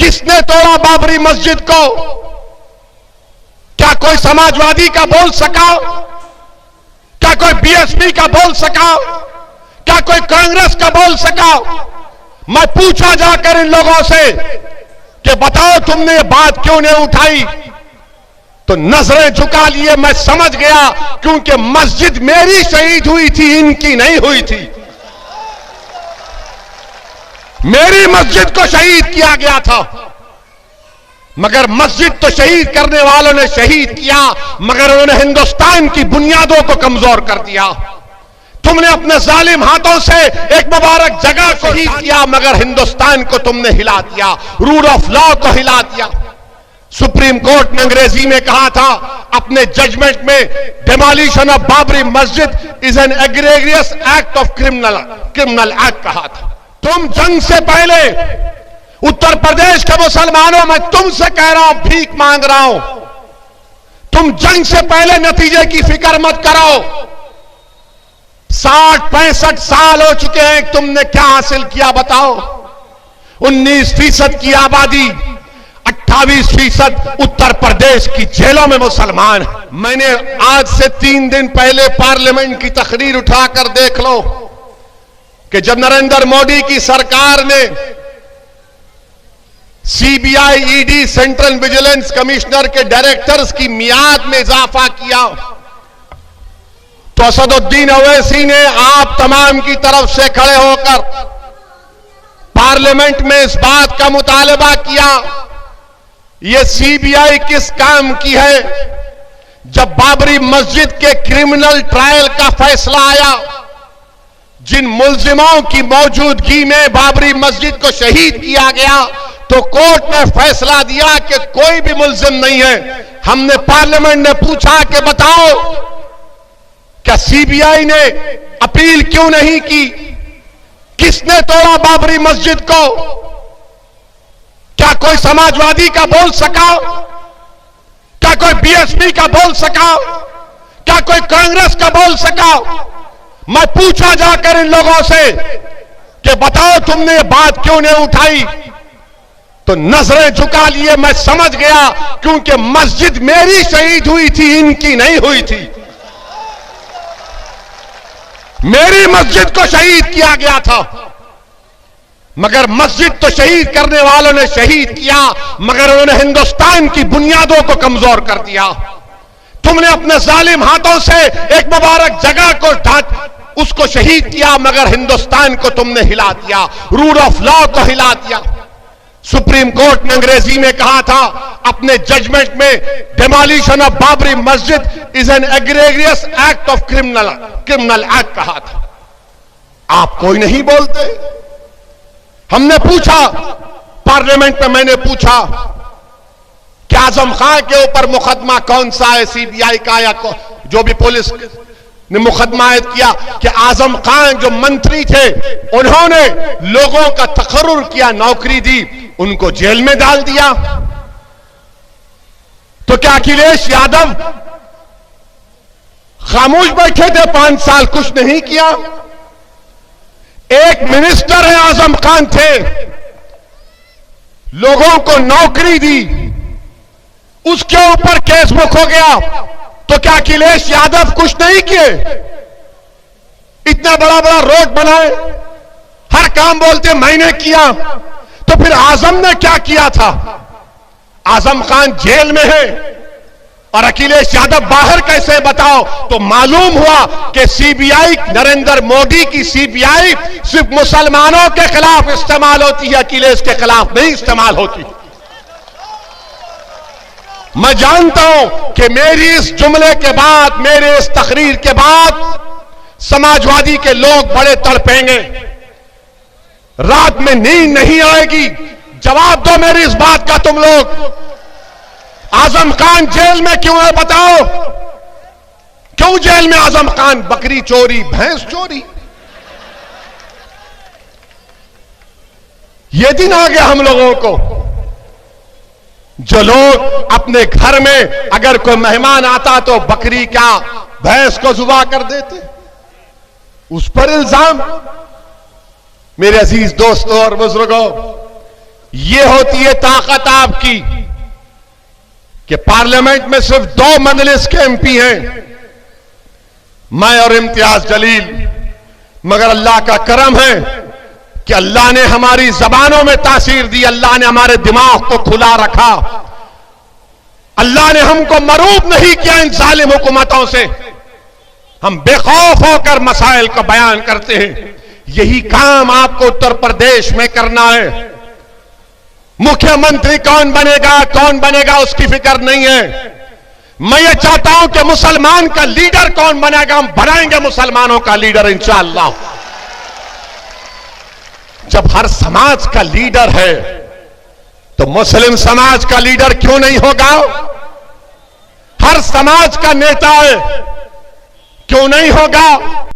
किसने तोड़ा बाबरी मस्जिद को? क्या कोई समाजवादी का बोल सका? क्या कोई बीएसपी का बोल सका? क्या कोई कांग्रेस का बोल सका? मैं पूछा जाकर इन लोगों से कि बताओ तुमने ये बात क्यों नहीं उठाई, तो नजरें झुका लिए। मैं समझ गया क्योंकि मस्जिद मेरी शहीद हुई थी, इनकी नहीं हुई थी। मेरी मस्जिद को शहीद किया गया था, मगर मस्जिद तो शहीद करने वालों ने शहीद किया, मगर उन्होंने हिंदुस्तान की बुनियादों को कमजोर कर दिया। तुमने अपने जालिम हाथों से एक मुबारक जगह को शहीद किया, मगर हिंदुस्तान को तुमने हिला दिया, रूल ऑफ लॉ को हिला दिया। सुप्रीम कोर्ट ने अंग्रेजी में कहा था अपने जजमेंट में, demolition of Babri Masjid is an egregious act of criminal act कहा था। तुम जंग से पहले उत्तर प्रदेश के मुसलमानों, मैं तुमसे कह रहा हूं, भीख मांग रहा हूं, तुम जंग से पहले नतीजे की फिक्र मत करो। 60-65 साल हो चुके हैं, तुमने क्या हासिल किया बताओ? 19% की आबादी, 28% उत्तर प्रदेश की जेलों में मुसलमान हैं। मैंने आज से 3 दिन पहले पार्लियामेंट की तकरीर उठाकर देख लो कि जब नरेंद्र मोदी की सरकार ने CBI, ED, central vigilance commissioner के डायरेक्टर्स की मियाद में इजाफा किया, तो असदुद्दीन ओवैसी ने आप तमाम की तरफ से खड़े होकर पार्लियामेंट में इस बात का मुतालबा किया, यह सीबीआई किस काम की है? जब बाबरी मस्जिद के क्रिमिनल ट्रायल का फैसला आया, जिन मुल्जिमों की मौजूदगी में बाबरी मस्जिद को शहीद किया गया, तो कोर्ट ने फैसला दिया कि कोई भी मुल्जिम नहीं है। हमने पार्लियामेंट ने पूछा कि बताओ क्या सीबीआई ने अपील क्यों नहीं की? किसने तोड़ा बाबरी मस्जिद को? क्या कोई समाजवादी का बोल सका? क्या कोई बीएसपी का बोल सका? क्या कोई कांग्रेस का बोल सका? मैं पूछा जाकर इन लोगों से कि बताओ तुमने ये बात क्यों नहीं उठाई, तो नजरें झुका लिए। मैं समझ गया क्योंकि मस्जिद मेरी शहीद हुई थी, इनकी नहीं हुई थी। मेरी मस्जिद को शहीद किया गया था, मगर मस्जिद तो शहीद करने वालों ने शहीद किया, मगर उन्होंने हिंदुस्तान की बुनियादों को कमजोर कर दिया। तुमने अपने जालिम हाथों से एक मुबारक जगह को उसको शहीद किया, मगर हिंदुस्तान को तुमने हिला दिया, रूल ऑफ लॉ को हिला दिया। सुप्रीम कोर्ट ने अंग्रेजी में कहा था अपने जजमेंट में, demolition of Babri Masjid is an egregious act of criminal act कहा था। आप कोई नहीं बोलते। हमने पूछा पार्लियामेंट में, मैंने पूछा कि आजम खान के ऊपर मुकदमा कौन सा है, सीबीआई का या जो भी पुलिस ने मुकदमा किया, कि आजम खान जो मंत्री थे उन्होंने लोगों का तकर्रुर किया, नौकरी दी, उनको जेल में डाल दिया। तो क्या अखिलेश यादव खामोश बैठे थे 5 साल, कुछ नहीं किया? एक मिनिस्टर है आजम खान थे, लोगों को नौकरी दी, उसके ऊपर केस बुक हो गया, तो क्या अखिलेश यादव कुछ नहीं किए? इतना बड़ा बड़ा रोड बनाए, हर काम बोलते मैंने किया, तो फिर आजम ने क्या किया था? आजम खान जेल में है और अखिलेश यादव बाहर कैसे, बताओ? तो मालूम हुआ कि सीबीआई, नरेंद्र मोदी की सीबीआई सिर्फ मुसलमानों के खिलाफ इस्तेमाल होती है, अखिलेश के खिलाफ नहीं इस्तेमाल होती। मैं जानता हूं कि मेरी इस जुमले के बाद, मेरे इस तकरीर के बाद समाजवादी के लोग बड़े तड़पेंगे, रात में नींद नहीं आएगी। जवाब दो मेरी इस बात का तुम लोग। आजम खान जेल में क्यों है बताओ? क्यों जेल में आजम खान? बकरी चोरी, भैंस चोरी। ये दिन आ गया हम लोगों को, जो लोग अपने घर में अगर कोई मेहमान आता तो बकरी क्या भैंस को जुबा कर देते, उस पर इल्जाम। मेरे अजीज दोस्तों और बुजुर्गों, ये होती है ताकत आपकी कि पार्लियामेंट में सिर्फ 2 मजलिस के एमपी हैं, मैं और इम्तियाज जलील। मगर अल्लाह का करम है कि अल्लाह ने हमारी जबानों में तासीर दी, अल्लाह ने हमारे दिमाग को खुला रखा, अल्लाह ने हमको मरूब नहीं किया इन जालिम हुकूमतों से। हम बेखौफ होकर मसाइल को बयान करते हैं। यही काम आपको उत्तर प्रदेश में करना है। मुख्यमंत्री कौन बनेगा उसकी फिक्र नहीं है। मैं ये चाहता हूं कि मुसलमान का लीडर कौन बनेगा, हम बनाएंगे मुसलमानों का लीडर इंशाअल्लाह। जब हर समाज का लीडर है तो मुस्लिम समाज का लीडर क्यों नहीं होगा? हर समाज का नेता है, क्यों नहीं होगा?